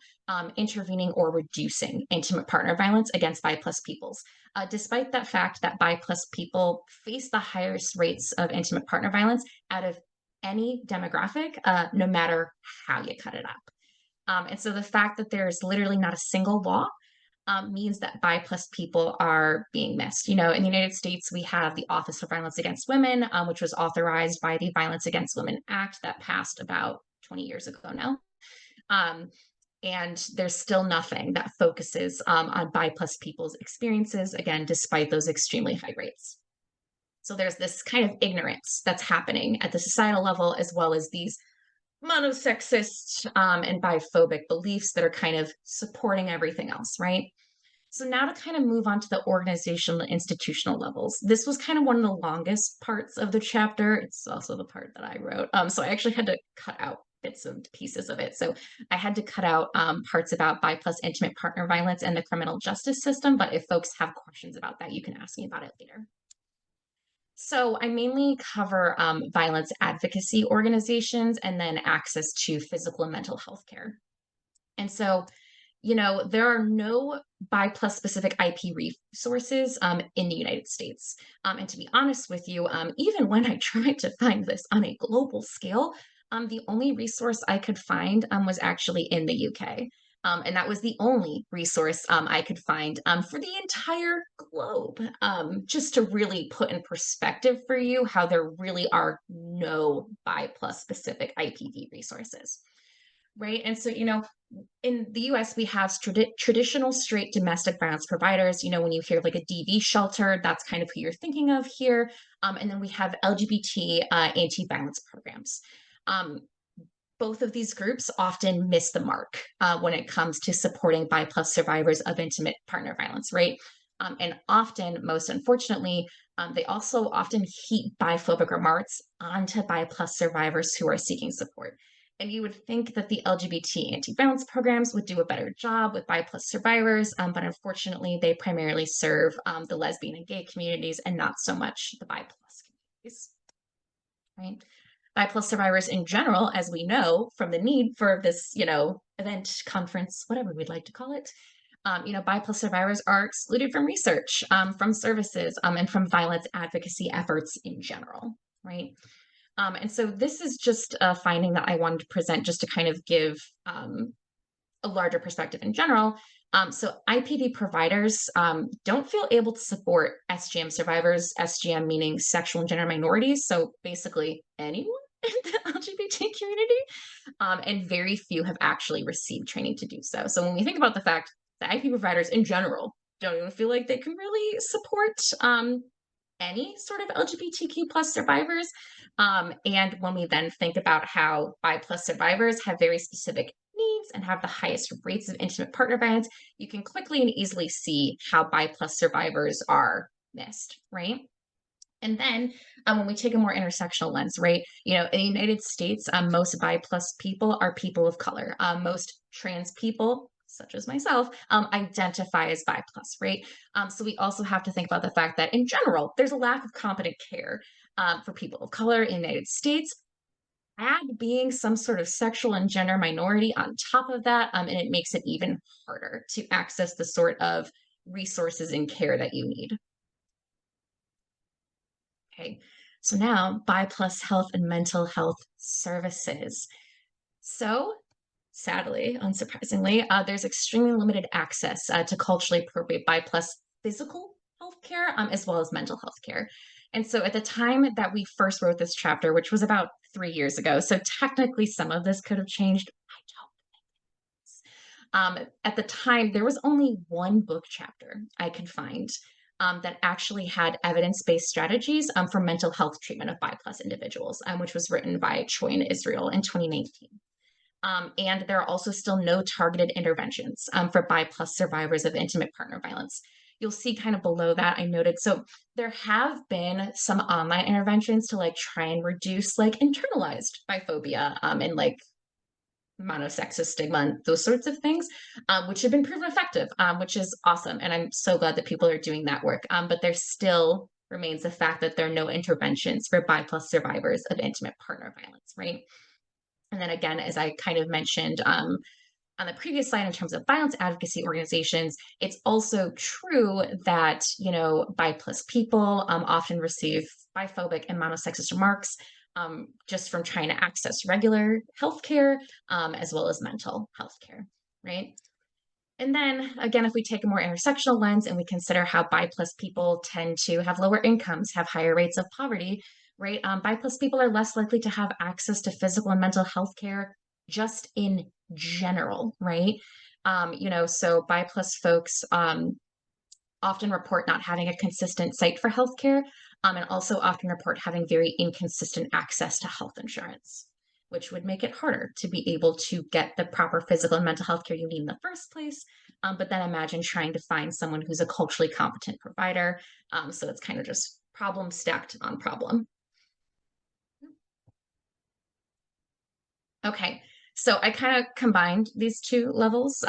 intervening, or reducing intimate partner violence against bi plus peoples. Despite that fact that bi plus people face the highest rates of intimate partner violence out of any demographic, no matter how you cut it up. And so the fact that there's literally not a single law means that bi plus people are being missed. In the United States, we have the Office for Violence Against Women, which was authorized by the Violence Against Women Act that passed about 20 years ago now. And there's still nothing that focuses on bi plus people's experiences, again, despite those extremely high rates. So there's this kind of ignorance that's happening at the societal level, as well as these monosexist and biphobic beliefs that are kind of supporting everything else, right? So now to kind of move on to the organizational and institutional levels. This was kind of one of the longest parts of the chapter. It's also the part that I wrote. So I actually had to cut out bits and pieces of it. So I had to cut out parts about bi plus intimate partner violence and the criminal justice system. But if folks have questions about that, you can ask me about it later. So I mainly cover violence advocacy organizations and then access to physical and mental health care. And so, you know, there are no bi plus specific IP resources in the United States. And to be honest with you, even when I tried to find this on a global scale, the only resource I could find was actually in the UK. And that was the only resource I could find for the entire globe, just to really put in perspective for you how there really are no bi plus specific IPV resources, right? And so, you know, in the US, we have traditional straight domestic violence providers. You know, when you hear like a DV shelter, that's kind of who you're thinking of here. And then we have LGBT anti-violence programs. Both of these groups often miss the mark when it comes to supporting bi plus survivors of intimate partner violence, right? And often, most unfortunately, they also often heap biphobic remarks onto bi plus survivors who are seeking support. And you would think that the LGBT anti-violence programs would do a better job with bi plus survivors, but unfortunately, they primarily serve the lesbian and gay communities and not so much the bi plus communities, right? Bi plus survivors in general, as we know from the need for this, you know, event, conference, whatever we'd like to call it, you know, bi plus survivors are excluded from research, from services, and from violence advocacy efforts in general, right? And so this is just a finding that I wanted to present just to kind of give a larger perspective in general. So IPV providers don't feel able to support SGM survivors, SGM meaning sexual and gender minorities, so basically anyone in the LGBT community, and very few have actually received training to do so. So when we think about the fact that IP providers in general don't even feel like they can really support any sort of LGBTQ plus survivors, and when we then think about how bi plus survivors have very specific needs and have the highest rates of intimate partner violence, you can quickly and easily see how bi plus survivors are missed, right? And then when we take a more intersectional lens, right, you know, in the United States, most bi plus people are people of color. Most trans people, such as myself, identify as bi plus, right? So we also have to think about the fact that in general, there's a lack of competent care for people of color in the United States. Add being some sort of sexual and gender minority on top of that, and it makes it even harder to access the sort of resources and care that you need. Okay, so now bi plus health and mental health services. So sadly, unsurprisingly, there's extremely limited access to culturally appropriate bi plus physical healthcare as well as mental health care. And so at the time that we first wrote this chapter, which was about 3 years ago, so technically some of this could have changed. I don't think at the time, there was only one book chapter I could find that actually had evidence-based strategies for mental health treatment of bi plus individuals, which was written by Choi and Israel in 2019. And there are also still no targeted interventions for bi plus survivors of intimate partner violence. You'll see kind of below that I noted. So there have been some online interventions to like try and reduce like internalized biphobia and like monosexist stigma and those sorts of things, which have been proven effective, which is awesome. And I'm so glad that people are doing that work. But there still remains the fact that there are no interventions for bi plus survivors of intimate partner violence, right? And then again, as I kind of mentioned on the previous slide, in terms of violence advocacy organizations, it's also true that, you know, bi plus people often receive biphobic and monosexist remarks just from trying to access regular healthcare as well as mental health care, right? And then again, if we take a more intersectional lens and we consider how bi plus people tend to have lower incomes, have higher rates of poverty, right? Bi plus people are less likely to have access to physical and mental health care just in general, right? You know, so bi plus folks often report not having a consistent site for healthcare, and also often report having very inconsistent access to health insurance, which would make it harder to be able to get the proper physical and mental health care you need in the first place. But then imagine trying to find someone who's a culturally competent provider. So it's kind of just problem stacked on problem. Okay, so I kind of combined these two levels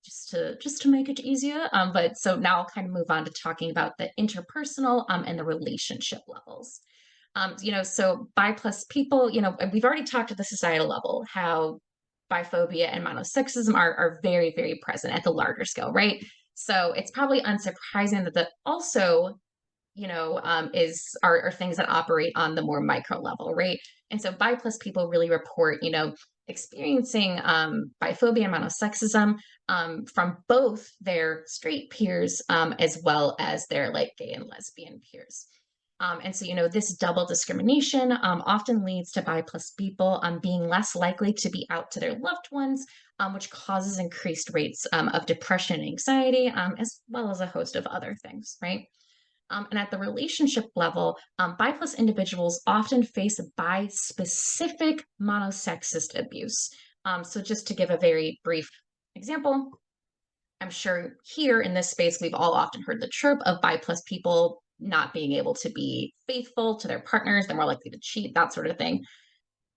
just to make it easier. But so now I'll kind of move on to talking about the interpersonal and the relationship levels. You know, so bi plus people, you know, we've already talked at the societal level how biphobia and monosexism are very, very present at the larger scale, right? So it's probably unsurprising that that also, are things that operate on the more micro level, right? And so bi plus people really report, experiencing biphobia and monosexism from both their straight peers as well as their like gay and lesbian peers. And so, this double discrimination often leads to bi plus people being less likely to be out to their loved ones, which causes increased rates of depression and anxiety, as well as a host of other things, right? And at the relationship level, bi plus individuals often face bi-specific monosexist abuse. So just to give a very brief example, I'm sure here in this space, we've all often heard the trope of bi plus people not being able to be faithful to their partners. They're more likely to cheat, that sort of thing.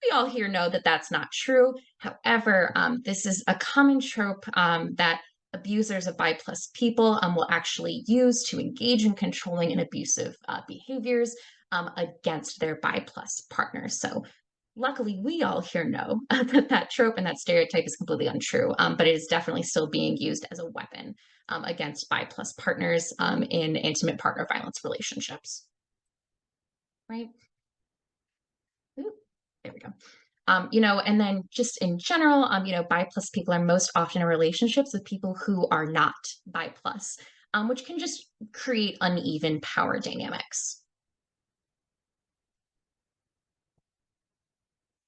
We all here know that that's not true. However, this is a common trope that abusers of bi plus people will actually use to engage in controlling and abusive behaviors against their bi plus partners. So luckily, we all here know that that trope and that stereotype is completely untrue, but it is definitely still being used as a weapon against bi plus partners in intimate partner violence relationships. Right? Ooh, there we go. And then just in general, bi plus people are most often in relationships with people who are not bi plus, which can just create uneven power dynamics.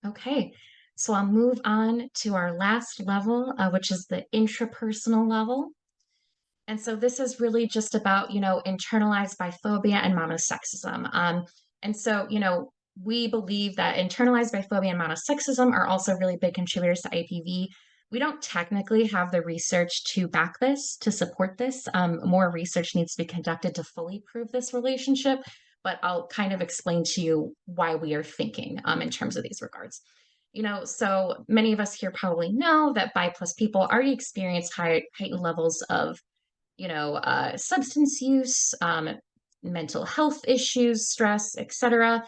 Okay, so I'll move on to our last level, which is the intrapersonal level. And so this is really just about, internalized biphobia and monosexism. And so, we believe that internalized biphobia and monosexism are also really big contributors to IPV. We don't technically have the research to back this, to support this. More research needs to be conducted to fully prove this relationship, but I'll kind of explain to you why we are thinking in terms of these regards. So many of us here probably know that bi plus people already experience heightened levels of, substance use, mental health issues, stress, etc.,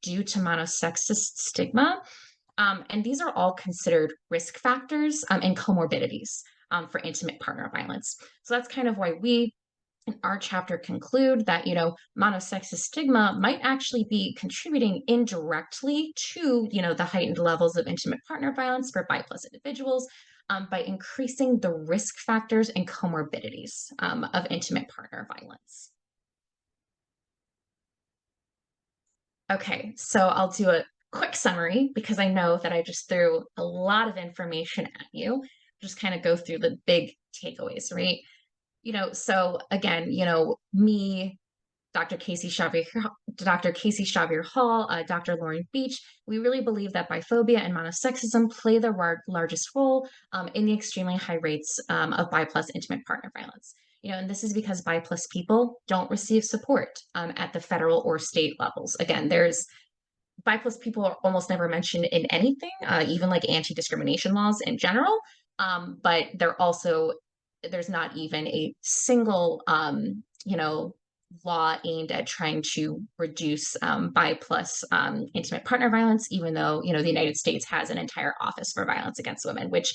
due to monosexist stigma. And these are all considered risk factors and comorbidities for intimate partner violence. So that's kind of why we in our chapter conclude that, monosexist stigma might actually be contributing indirectly to, the heightened levels of intimate partner violence for bi plus individuals by increasing the risk factors and comorbidities of intimate partner violence. Okay, so I'll do a quick summary because I know that I just threw a lot of information at you. Just kind of go through the big takeaways, right? So again, me, Dr. Casey Xavier Hall, Dr. Lauren Beach, we really believe that biphobia and monosexism play the largest role in the extremely high rates of bi plus intimate partner violence. And this is because bi plus people don't receive support at the federal or state levels. Again, bi plus people are almost never mentioned in anything, even like anti-discrimination laws in general. But there's not even a single, law aimed at trying to reduce bi plus intimate partner violence, even though, the United States has an entire office for violence against women, which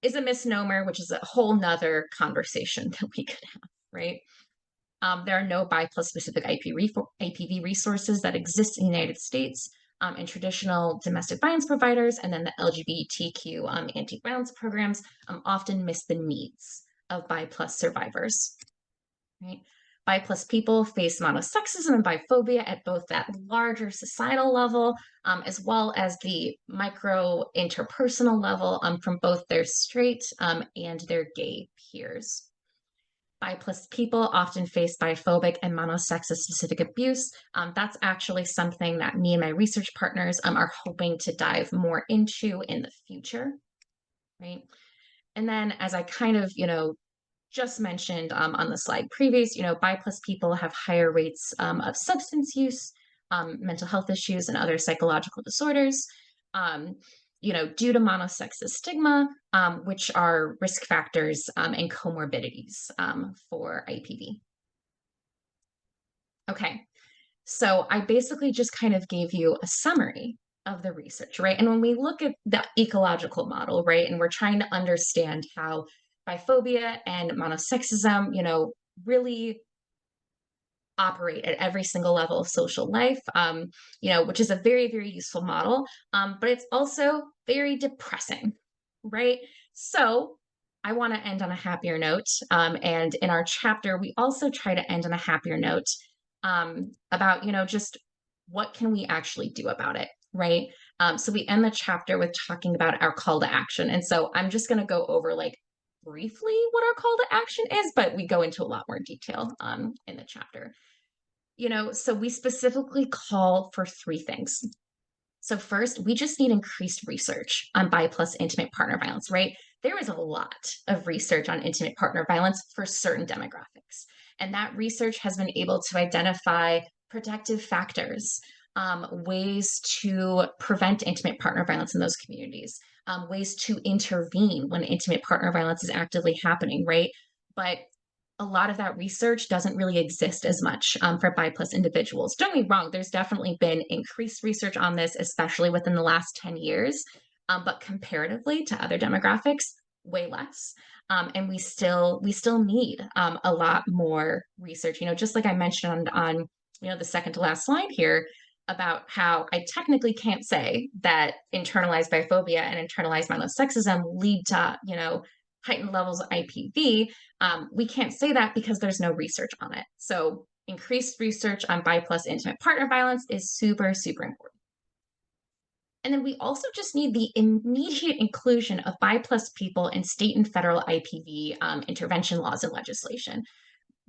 is a misnomer, which is a whole nother conversation that we could have, right? There are no bi plus specific IPV resources that exist in the United States. And traditional domestic violence providers and then the LGBTQ anti-violence programs often miss the needs of bi plus survivors, right? Bi plus people face monosexism and biphobia at both that larger societal level as well as the micro interpersonal level from both their straight and their gay peers. Bi plus people often face biphobic and monosexist specific abuse. That's actually something that me and my research partners are hoping to dive more into in the future, right? And then as I kind of, just mentioned on the slide previous, bi plus people have higher rates of substance use, mental health issues, and other psychological disorders, due to monosexist stigma, which are risk factors and comorbidities for IPV. Okay, so I basically just kind of gave you a summary of the research, right? And when we look at the ecological model, right, and we're trying to understand how biphobia and monosexism, really operate at every single level of social life, which is a very, very useful model, but it's also very depressing, right? So I want to end on a happier note. And in our chapter, we also try to end on a happier note about, just what can we actually do about it, right? So we end the chapter with talking about our call to action. And so I'm just going to go over like briefly what our call to action is, but we go into a lot more detail in the chapter. So we specifically call for three things. So first, we just need increased research on bi plus intimate partner violence, right? There is a lot of research on intimate partner violence for certain demographics. And that research has been able to identify protective factors, ways to prevent intimate partner violence in those communities, ways to intervene when intimate partner violence is actively happening, right? But a lot of that research doesn't really exist as much for bi plus individuals. Don't get me wrong, there's definitely been increased research on this, especially within the last 10 years, but comparatively to other demographics, way less. And we still need a lot more research. Just like I mentioned on the second to last slide here, about how I technically can't say that internalized biphobia and internalized monosexism lead to, heightened levels of IPV. We can't say that because there's no research on it. So increased research on bi plus intimate partner violence is super, super important. And then we also just need the immediate inclusion of bi plus people in state and federal IPV intervention laws and legislation.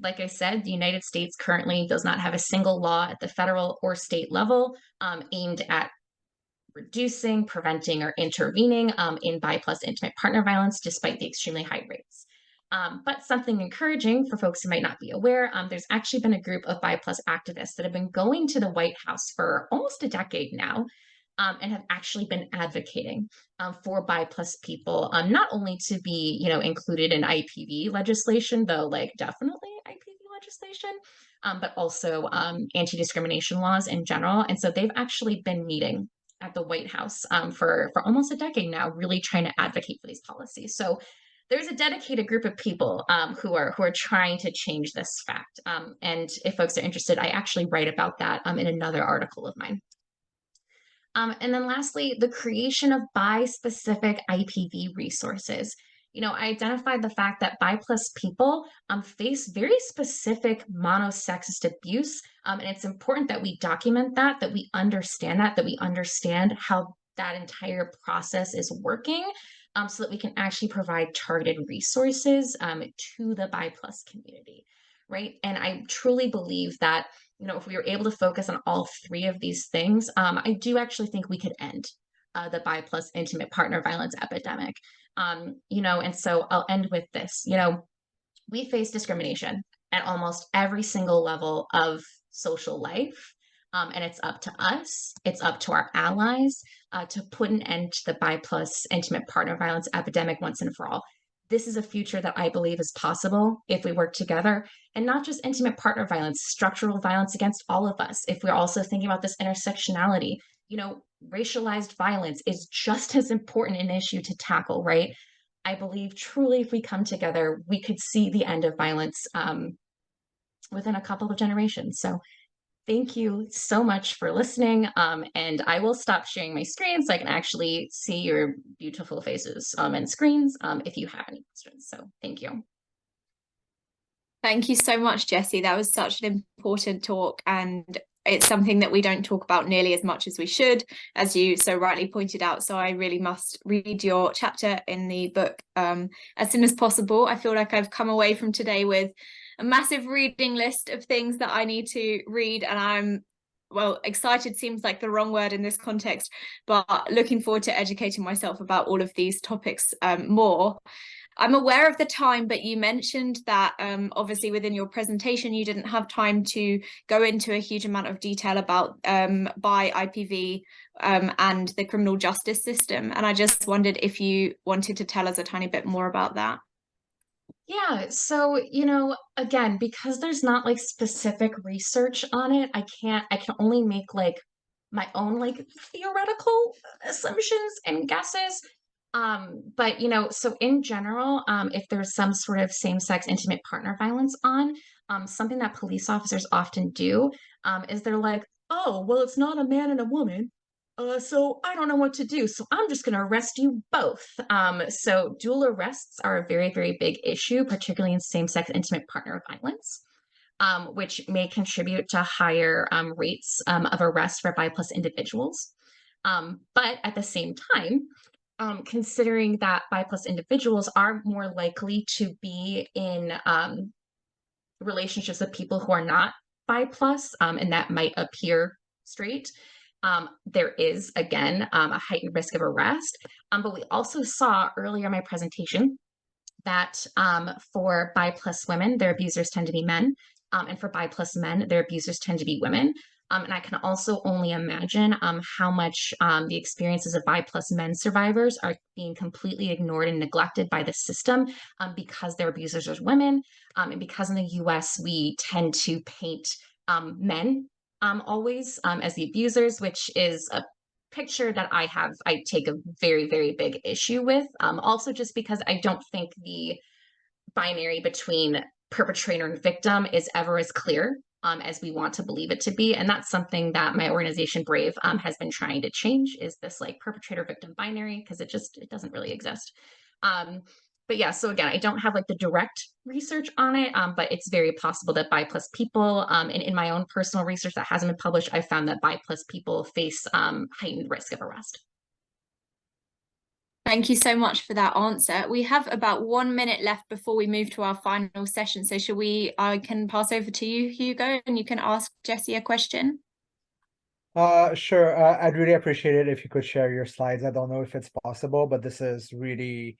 Like I said, the United States currently does not have a single law at the federal or state level aimed at reducing, preventing, or intervening in bi plus intimate partner violence, despite the extremely high rates. But something encouraging for folks who might not be aware, there's actually been a group of bi plus activists that have been going to the White House for almost a decade now, and have actually been advocating for bi plus people, not only to be, included in IPV legislation, though, like definitely IPV legislation, but also anti-discrimination laws in general. And so they've actually been meeting at the White House for almost a decade now, really trying to advocate for these policies. So there's a dedicated group of people who are trying to change this fact. And if folks are interested, I actually write about that in another article of mine. And then lastly, the creation of bi-specific IPV resources. I identified the fact that bi plus people face very specific monosexist abuse. And it's important that we document that we understand that we understand how that entire process is working, so that we can actually provide targeted resources to the bi plus community, right? And I truly believe that if we were able to focus on all three of these things, I do actually think we could end the bi plus intimate partner violence epidemic. And so I'll end with this. We face discrimination at almost every single level of social life. And it's up to us, it's up to our allies to put an end to the bi plus intimate partner violence epidemic once and for all. This is a future that I believe is possible if we work together, and not just intimate partner violence, structural violence against all of us. If we're also thinking about this intersectionality, racialized violence is just as important an issue to tackle, right? I believe truly if we come together, we could see the end of violence within a couple of generations. So thank you so much for listening. And I will stop sharing my screen so I can actually see your beautiful faces and screens if you have any questions. So thank you. Thank you so much, Jessie. That was such an important talk, and it's something that we don't talk about nearly as much as we should, as you so rightly pointed out. So I really must read your chapter in the book as soon as possible. I feel like I've come away from today with a massive reading list of things that I need to read, and I'm, well, excited seems like the wrong word in this context, but looking forward to educating myself about all of these topics more. I'm aware of the time, but you mentioned that obviously within your presentation, you didn't have time to go into a huge amount of detail about bi IPV and the criminal justice system. And I just wondered if you wanted to tell us a tiny bit more about that. Yeah, so, again, because there's not like specific research on it, I can only make like my own like theoretical assumptions and guesses. But so in general, if there's some sort of same-sex intimate partner violence on, something that police officers often do is they're like, oh, well, it's not a man and a woman. So I don't know what to do. So I'm just going to arrest you both. So dual arrests are a very, very big issue, particularly in same-sex intimate partner violence, which may contribute to higher rates of arrest for bi+ individuals. But at the same time, considering that bi+ individuals are more likely to be in relationships with people who are not bi+, and that might appear straight, there is, again, a heightened risk of arrest. But we also saw earlier in my presentation that for bi+ women, their abusers tend to be men, and for bi+ men, their abusers tend to be women. And I can also only imagine how much the experiences of bi+ men survivors are being completely ignored and neglected by the system because their abusers are women, and because in the US we tend to paint men always as the abusers, which is a picture that I take a very, very big issue with. Also just because I don't think the binary between perpetrator and victim is ever as clear as we want to believe it to be. And that's something that my organization Brave has been trying to change, is this like perpetrator victim binary, because it doesn't really exist. But yeah, so again, I don't have like the direct research on it, but it's very possible that bi+ people, and in my own personal research that hasn't been published, I found that bi+ people face heightened risk of arrest. Thank you so much for that answer. We have about 1 minute left before we move to our final session. So I can pass over to you, Hugo, and you can ask Jessie a question. Sure. I'd really appreciate it if you could share your slides. I don't know if it's possible, but this is really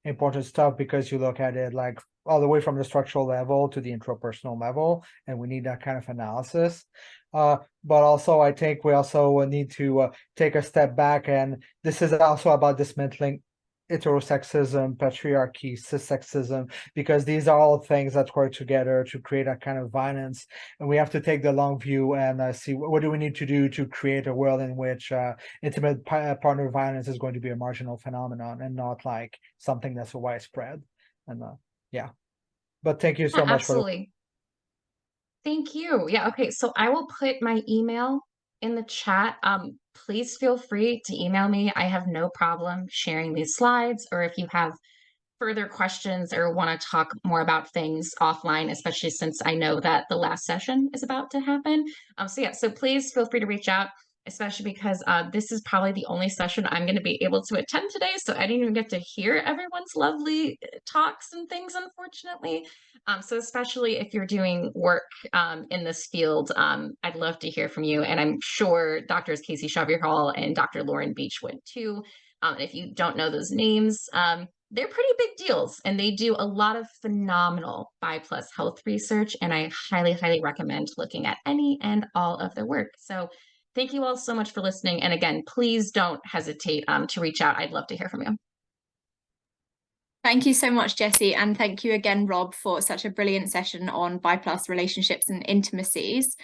important stuff because you look at it like all the way from the structural level to the intrapersonal level, and we need that kind of analysis. But also I think we also need to take a step back, and this is also about dismantling heterosexism, patriarchy, cissexism, because these are all things that work together to create a kind of violence. And we have to take the long view and see what do we need to do to create a world in which intimate partner violence is going to be a marginal phenomenon and not like something that's widespread. And yeah, but thank you so much. Absolutely. Thank you. Yeah, okay, so I will put my email in the chat. Please feel free to email me. I have no problem sharing these slides, or if you have further questions or want to talk more about things offline, especially since I know that the last session is about to happen. So please feel free to reach out, especially because this is probably the only session I'm going to be able to attend today. So I didn't even get to hear everyone's lovely talks and things, unfortunately. So especially if you're doing work in this field, I'd love to hear from you. And I'm sure Drs. Casey Xavier Hall and Dr. Lauren Beach would too. And if you don't know those names, they're pretty big deals, and they do a lot of phenomenal bi+ health research, and I highly, highly recommend looking at any and all of their work. So thank you all so much for listening. And again, please don't hesitate to reach out. I'd love to hear from you. Thank you so much, Jessie. And thank you again, Rob, for such a brilliant session on bi+ relationships and intimacies.